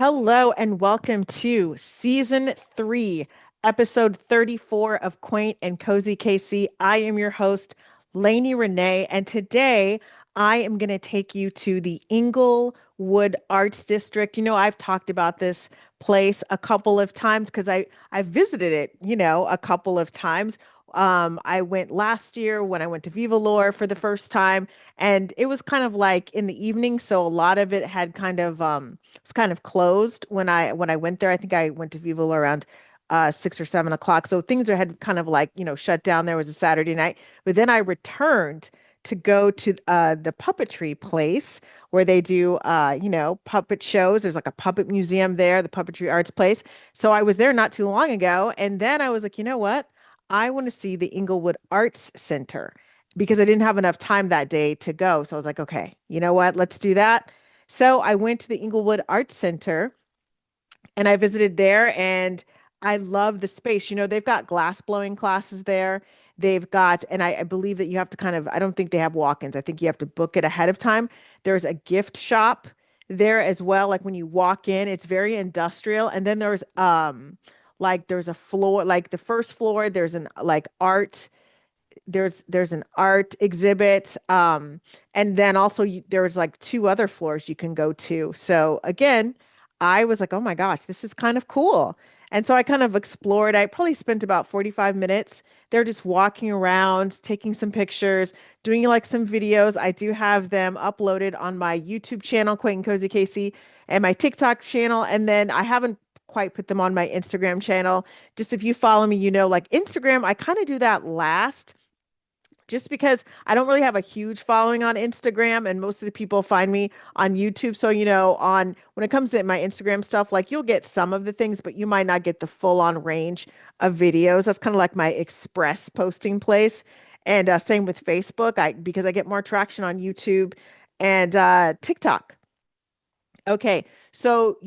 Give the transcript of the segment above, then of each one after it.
Hello and welcome to season 3, episode 34 of Quaint and Cozy KC. I am your host, Lainey Renee, and today I am going to take you to the Englewood Arts District. I've talked about this place a couple of times because I visited it, a couple of times. I went last year when I went to Vivilore for the first time, and it was kind of like in the evening, so a lot of it had was kind of closed when I went there. I think I went to Vivo around 6 or 7 o'clock. So things had kind of like, shut down. There was a Saturday night. But then I returned to go to the puppetry place where they do puppet shows. There's like a puppet museum there, the puppetry arts place. So I was there not too long ago. And then I was like, you know what? I want to see the Englewood Arts Center because I didn't have enough time that day to go. So I was like, okay, you know what? Let's do that. So I went to the Englewood Arts Center and I visited there and I love the space. They've got glass blowing classes there. They've got, and I believe that you have to I don't think they have walk-ins. I think you have to book it ahead of time. There's a gift shop there as well. Like when you walk in, it's very industrial. And then there's a floor, like the first floor, there's an like art there's an art exhibit, and then also there's like two other floors you can go to. So again, I was like, oh my gosh, this is kind of cool. And so I kind of explored. I probably spent about 45 minutes there just walking around, taking some pictures, doing like some videos. I do have them uploaded on my YouTube channel, Quaint and Cozy KC, and my TikTok channel. And then I haven't quite put them on my Instagram channel. Just if you follow me, like Instagram, I kind of do that last just because I don't really have a huge following on Instagram and most of the people find me on YouTube. So, on when it comes to my Instagram stuff, like you'll get some of the things, but you might not get the full on range of videos. That's kind of like my express posting place. And same with Facebook, because I get more traction on YouTube and TikTok. Okay. So,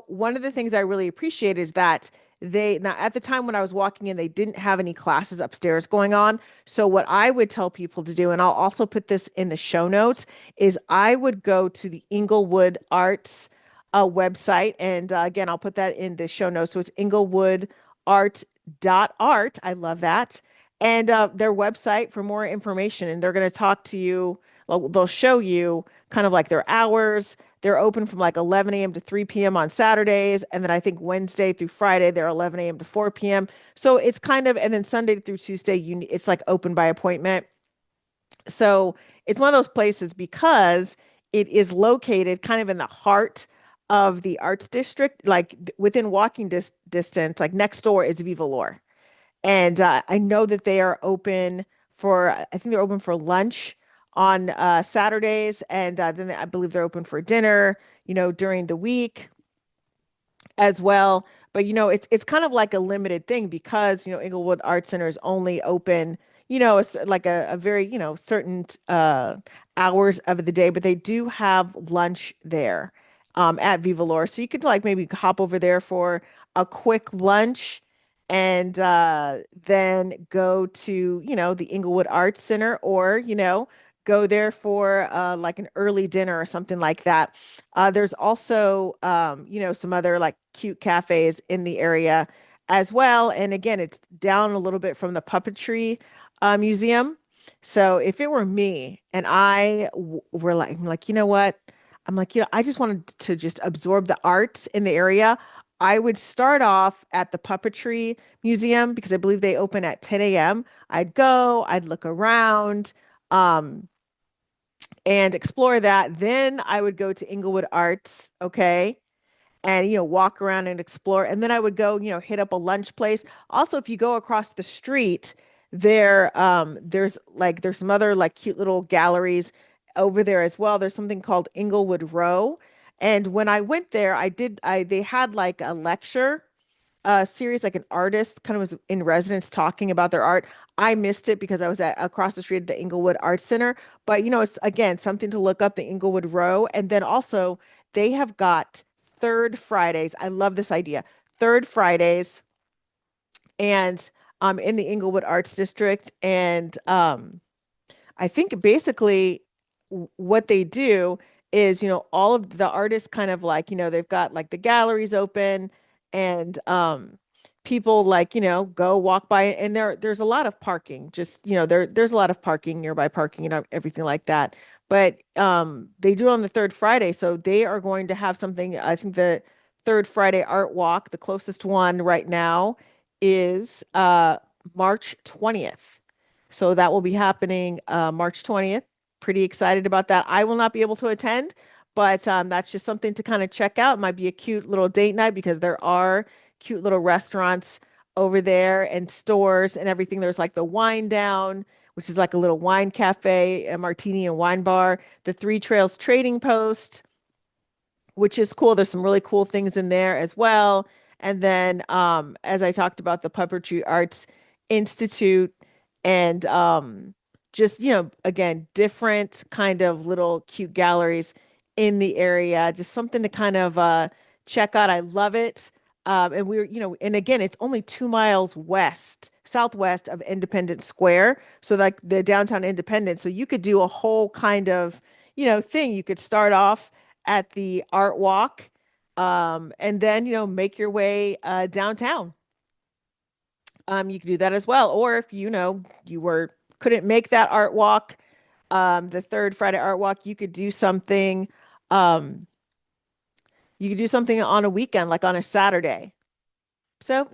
one of the things I really appreciate is that now at the time when I was walking in, they didn't have any classes upstairs going on. So, what I would tell people to do, and I'll also put this in the show notes, is I would go to the Englewood Arts website. And again, I'll put that in the show notes. So, it's englewoodart.art. I love that. And their website for more information. And they're going to talk to you, they'll show you kind of like their hours. They're open from like 11 a.m. to 3 p.m. on Saturdays. And then I think Wednesday through Friday, they're 11 a.m. to 4 p.m. So it's kind of, and then Sunday through Tuesday, it's like open by appointment. So it's one of those places because it is located kind of in the heart of the arts district, like within walking distance, like next door is Vivilore. And I know that they are open I think they're open for lunch on Saturdays. And then I believe they're open for dinner, during the week as well. But, it's kind of like a limited thing because, Inglewood Art Center is only open, it's like a very, certain hours of the day, but they do have lunch there at Viva Laura. So you could like maybe hop over there for a quick lunch and then go to, the Inglewood Arts Center or, go there for like an early dinner or something like that. There's also, some other like cute cafes in the area as well. And again, it's down a little bit from the puppetry museum. So if it were me and were like, I'm like, you know what? I'm like, I just wanted to just absorb the arts in the area. I would start off at the puppetry museum because I believe they open at 10 a.m. I'd go, I'd look around. And explore that. Then I would go to Englewood Arts, okay, and walk around and explore. And then I would go, hit up a lunch place. Also, if you go across the street, there's some other like cute little galleries over there as well. There's something called Englewood Row. And when I went there, they had like a lecture series, like an artist kind of was in residence talking about their art. I missed it because I was across the street at the Englewood Art Center. But it's again something to look up, the Englewood Row. And then also they have got third Fridays. I love this idea. Third Fridays and in the Englewood Arts District. And I think basically what they do is, all of the artists kind of like, they've got like the galleries open and people like, go walk by and there's a lot of parking. Just, there's a lot of parking, nearby parking and everything like that. But they do it on the third Friday, so they are going to have something. I think the third Friday art walk, the closest one right now is March 20th. So that will be happening March 20th. Pretty excited about that. I will not be able to attend, but that's just something to kind of check out. Might be a cute little date night because there are cute little restaurants over there and stores and everything. There's like the Wine Down, which is like a little wine cafe, a martini and wine bar, the Three Trails Trading Post, which is cool. There's some really cool things in there as well. And then, as I talked about, the Puppetry Arts Institute and just, again, different kind of little cute galleries in the area. Just something to kind of check out. I love it. And and again, it's only 2 miles southwest of Independence Square. So like the downtown Independence. So you could do a whole kind of, thing. You could start off at the art walk, and then make your way downtown. You can do that as well, or if you were couldn't make that art walk, the third Friday art walk, um, you could do something on a weekend, like on a Saturday. So,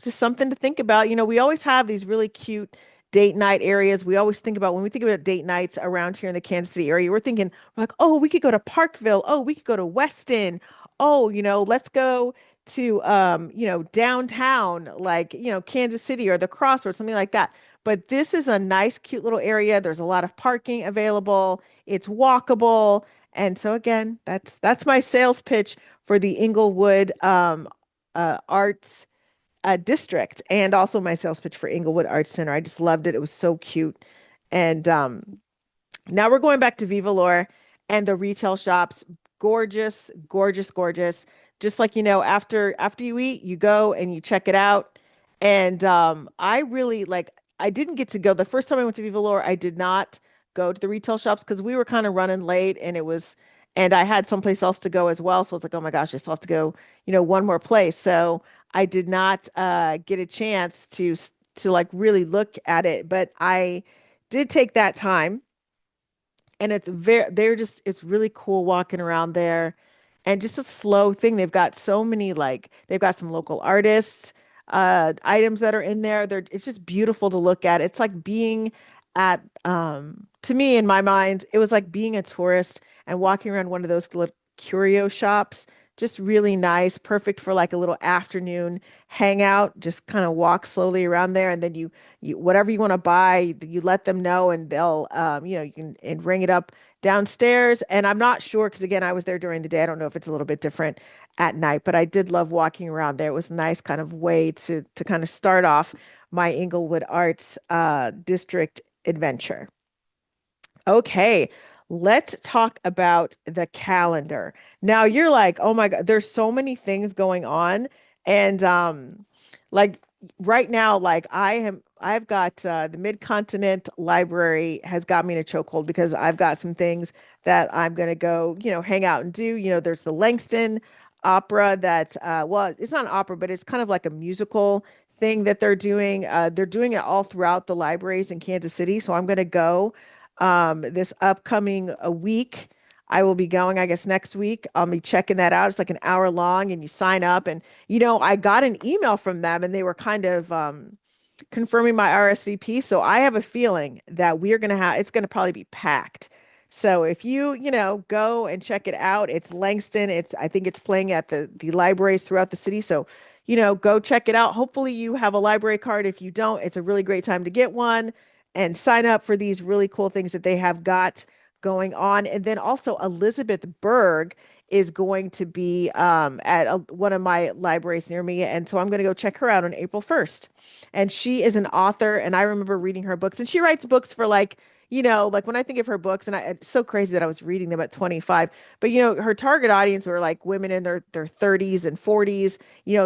just something to think about. We always have these really cute date night areas. We always think about when we think about date nights around here in the Kansas City area, we're thinking like, oh, we could go to Parkville. Oh, we could go to Weston. Oh, let's go to downtown, like, Kansas City or the Crossroads, something like that. But this is a nice, cute little area. There's a lot of parking available. It's walkable. And so again, that's my sales pitch for the Englewood Arts district and also my sales pitch for Englewood Arts Center. I just loved it. It was so cute. And now we're going back to Vivilore and the retail shops. Gorgeous, gorgeous, gorgeous. Just like, after you eat, you go and you check it out. And I really like I didn't get to go. The first time I went to Vivilore, I did not go to the retail shops because we were kind of running late and I had someplace else to go as well. So it's like, oh my gosh, I still have to go, one more place. So I did not get a chance to like really look at it, but I did take that time and it's really cool walking around there and just a slow thing. They've got some local artists, items that are in there. It's just beautiful to look at. It's like being at, to me, in my mind, it was like being a tourist and walking around one of those little curio shops. Just really nice, perfect for like a little afternoon hangout. Just kind of walk slowly around there, and then you whatever you want to buy, you let them know, and they'll you can and ring it up downstairs. And I'm not sure because again, I was there during the day. I don't know if it's a little bit different at night, but I did love walking around there. It was a nice kind of way to kind of start off my Englewood Arts District adventure. Okay, let's talk about the calendar. Now you're like, oh my God, there's so many things going on. And like right now, like I've got the Mid-Continent Library has got me in a chokehold because I've got some things that I'm gonna go, hang out and do. There's the Langston opera that well, it's not an opera, but it's kind of like a musical thing that they're doing. They're doing it all throughout the libraries in Kansas City. So I'm gonna go this upcoming a week. I will be going, I guess, next week. I'll be checking that out. It's like an hour long, and you sign up. And, I got an email from them, and they were kind of confirming my RSVP. So I have a feeling that it's going to probably be packed. So if go and check it out, it's Langston. I think it's playing at the libraries throughout the city. So, go check it out. Hopefully you have a library card. If you don't, it's a really great time to get one and sign up for these really cool things that they have got going on. And then also Elizabeth Berg is going to be at one of my libraries near me. And so I'm going to go check her out on April 1st. And she is an author, and I remember reading her books. And she writes books for like, like when I think of her books, and it's so crazy that I was reading them at 25, but her target audience were like women in their 30s and 40s,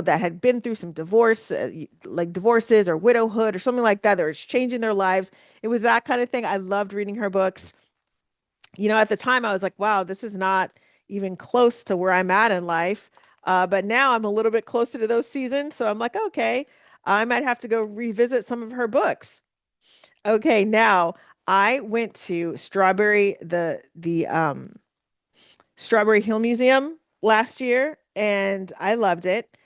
that had been through some divorce, like divorces or widowhood or something like that. That was changing their lives. It was that kind of thing. I loved reading her books. At the time I was like, wow, this is not even close to where I'm at in life. But now I'm a little bit closer to those seasons. So I'm like, okay, I might have to go revisit some of her books. Okay, now I went to the Strawberry Hill Museum last year and I loved it.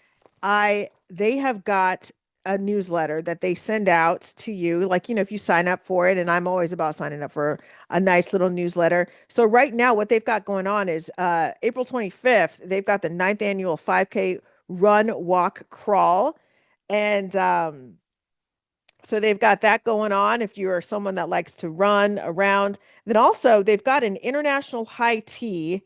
I They have got a newsletter that they send out to you, like, if you sign up for it, and I'm always about signing up for a nice little newsletter. So right now, what they've got going on is April 25th, they've got the ninth annual 5K run, walk, crawl. And so they've got that going on if you are someone that likes to run around. Then also they've got an international high tea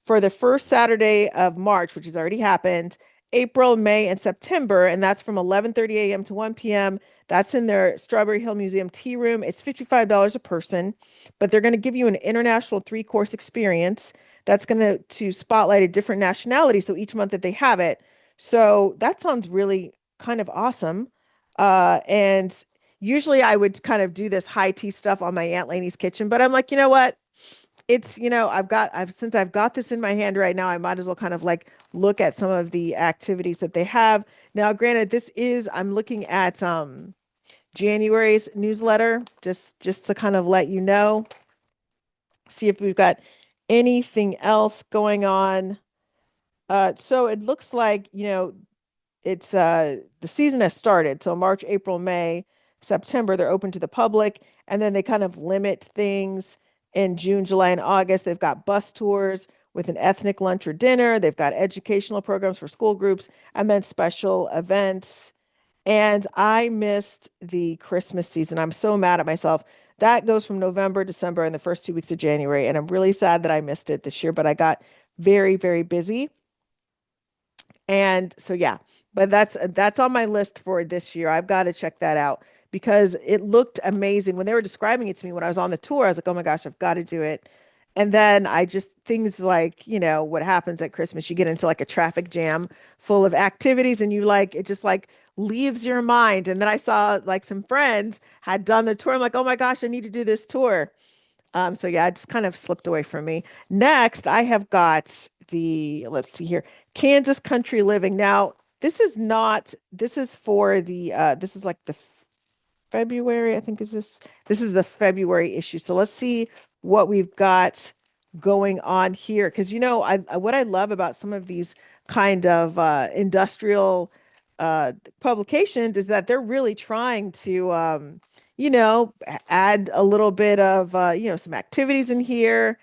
for the first Saturday of March, which has already happened, April, May, and September, and that's from 11:30 a.m. to 1 p.m. That's in their Strawberry Hill Museum tea room. It's $55 a person, but they're going to give you an international three-course experience that's going to spotlight a different nationality. So each month that they have it. So that sounds really kind of awesome. And usually I would kind of do this high tea stuff on my Aunt Lainey's kitchen, but I'm like, you know what? Since I've got this in my hand right now, I might as well kind of like look at some of the activities that they have. Now, granted, I'm looking at January's newsletter, just to kind of let you know, see if we've got anything else going on. So it looks like, it's the season has started. So March, April, May, September, they're open to the public, and then they kind of limit things in June, July, and August. They've got bus tours with an ethnic lunch or dinner. They've got educational programs for school groups, and then special events. And I missed the Christmas season. I'm so mad at myself. That goes from November, December, and the first 2 weeks of January. And I'm really sad that I missed it this year, but I got very, very busy. And so yeah, but that's on my list for this year. I've got to check that out because it looked amazing when they were describing it to me when I was on the tour. I was like, "Oh my gosh, I've got to do it." And then I just things like, what happens at Christmas, you get into like a traffic jam full of activities and you like it just like leaves your mind. And then I saw like some friends had done the tour. I'm like, "Oh my gosh, I need to do this tour." So yeah, it just kind of slipped away from me. Next, I have got let's see here, Kansas Country Living. Now, this is for this is like the February, I think is this is the February issue. So let's see what we've got going on here. Because what I love about some of these kind of industrial publications is that they're really trying to add a little bit of some activities in here.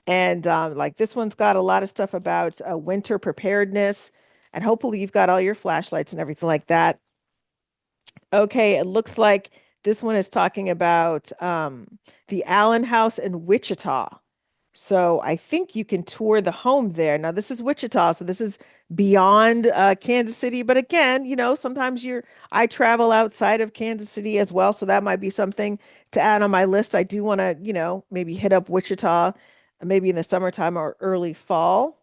And like this one's got a lot of stuff about winter preparedness. And hopefully you've got all your flashlights and everything like that. Okay, it looks like this one is talking about the Allen House in Wichita. So I think you can tour the home there. Now this is Wichita, so this is beyond Kansas City. But again, sometimes I travel outside of Kansas City as well, so that might be something to add on my list. I do want to, maybe hit up Wichita, maybe in the summertime or early fall.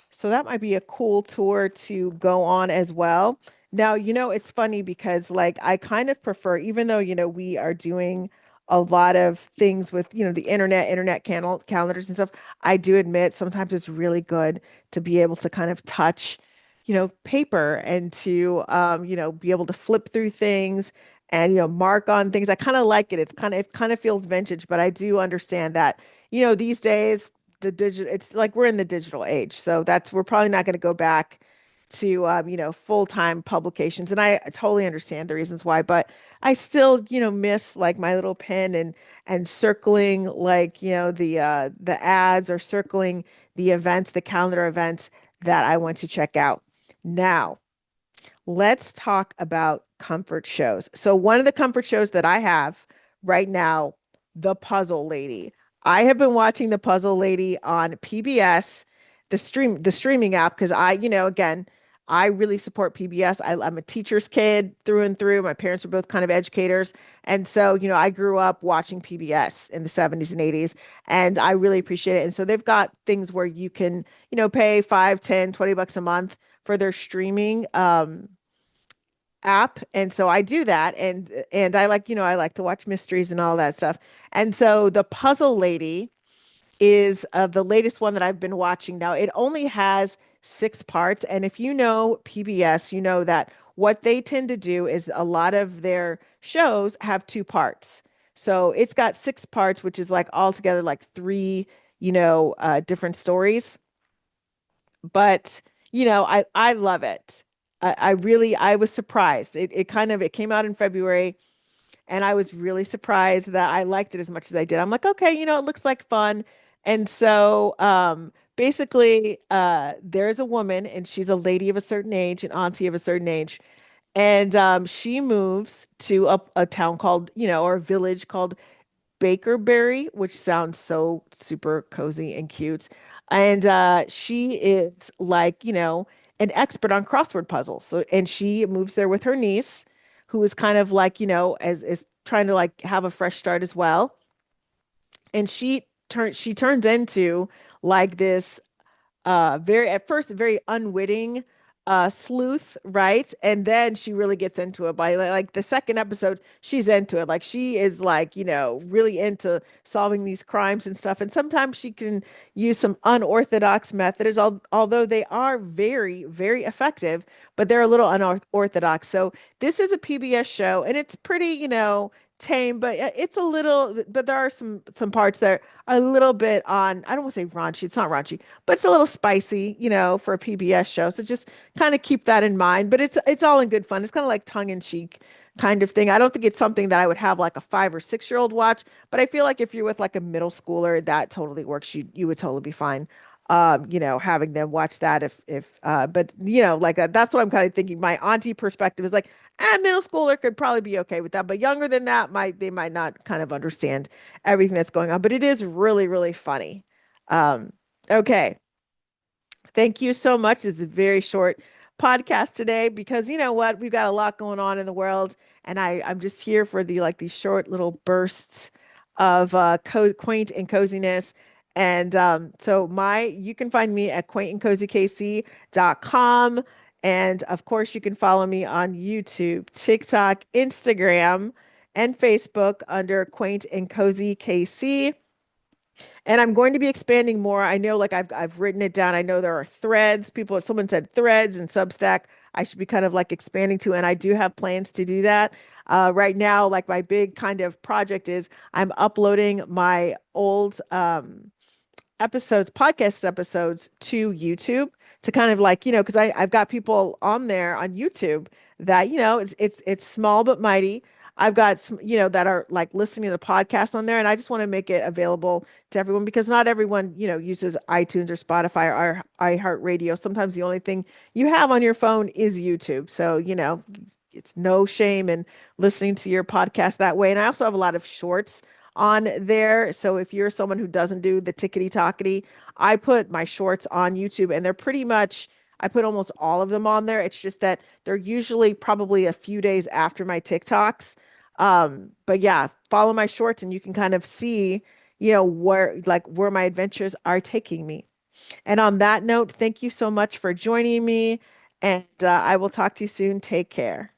So that might be a cool tour to go on as well. Now, it's funny because like I kind of prefer, even though, we are doing a lot of things with, the internet calendars and stuff, I do admit sometimes it's really good to be able to kind of touch, paper and to, be able to flip through things and, mark on things. I kind of like it. It kind of feels vintage, but I do understand that, these days it's like we're in the digital age. So we're probably not going to go back to, full-time publications. And I totally understand the reasons why, but I still, miss like my little pen and circling like, the ads or circling the events, the calendar events that I want to check out. Now, let's talk about comfort shows. So one of the comfort shows that I have right now, The Puzzle Lady. I have been watching The Puzzle Lady on PBS, the streaming app, because again, I really support PBS. I'm a teacher's kid through and through. My parents are both kind of educators. And so, I grew up watching PBS in the 70s and 80s, and I really appreciate it. And so they've got things where you can, pay 5, 10, $20 a month for their streaming. app, and so I do that, and I like, I like to watch mysteries and all that stuff. And so the Puzzle Lady is the latest one that I've been watching now. It only has 6 parts, and if you know PBS, you know that what they tend to do is a lot of their shows have 2 parts. So it's got 6 parts, which is like altogether like three, different stories. But I love it. I was surprised. It came out in February, and I was really surprised that I liked it as much as I did. I'm like, okay, it looks like fun. And so basically there's a woman, and she's a lady of a certain age, an auntie of a certain age. And she moves to a town called, or a village called Bakerberry, which sounds so super cozy and cute. And she is like, an expert on crossword puzzles. So, and she moves there with her niece, who is kind of like, as trying to like have a fresh start as well. And she turns into like this very at first very unwitting sleuth, right? And then she really gets into it by like the second episode, she's into it. Like she is like, really into solving these crimes and stuff. And sometimes she can use some unorthodox methods, although they are very, very effective, but they're a little unorthodox. So this is a PBS show, and it's pretty, tame, but it's a little, but there are some parts that are a little bit on, I don't want to say raunchy, it's not raunchy, but it's a little spicy, for a PBS show. So just kind of keep that in mind. But it's all in good fun. It's kind of like tongue in cheek kind of thing. I don't think it's something that I would have like a 5 or 6 year old watch, but I feel like if you're with like a middle schooler, that totally works. You would totally be fine. Having them watch that but like that's what I'm kind of thinking. My auntie perspective is like, middle schooler could probably be okay with that, but younger than that, they might not kind of understand everything that's going on. But it is really, really funny. Okay. Thank you so much. It's a very short podcast today because you know what? We've got a lot going on in the world, and I'm just here for these short little bursts of quaint and coziness. And so you can find me at quaintandcozykc.com. And of course, you can follow me on YouTube, TikTok, Instagram, and Facebook under Quaint and Cozy KC. And I'm going to be expanding more. I know, like I've written it down. I know there are threads. Someone said threads and Substack. I should be kind of like expanding to, and I do have plans to do that. Right now, like my big kind of project is I'm uploading my old podcast episodes to YouTube to kind of like, because I've got people on there on YouTube that, it's small but mighty. I've got some, that are like listening to the podcast on there, and I just want to make it available to everyone because not everyone, uses iTunes or Spotify or iHeartRadio. Sometimes the only thing you have on your phone is YouTube. So, it's no shame in listening to your podcast that way. And I also have a lot of shorts on there. So if you're someone who doesn't do the tickety tockety, I put my shorts on YouTube, and they're pretty much, I put almost all of them on there. It's just that they're usually probably a few days after my TikToks. But yeah, follow my shorts and you can kind of see, where my adventures are taking me. And on that note, thank you so much for joining me. And I will talk to you soon. Take care.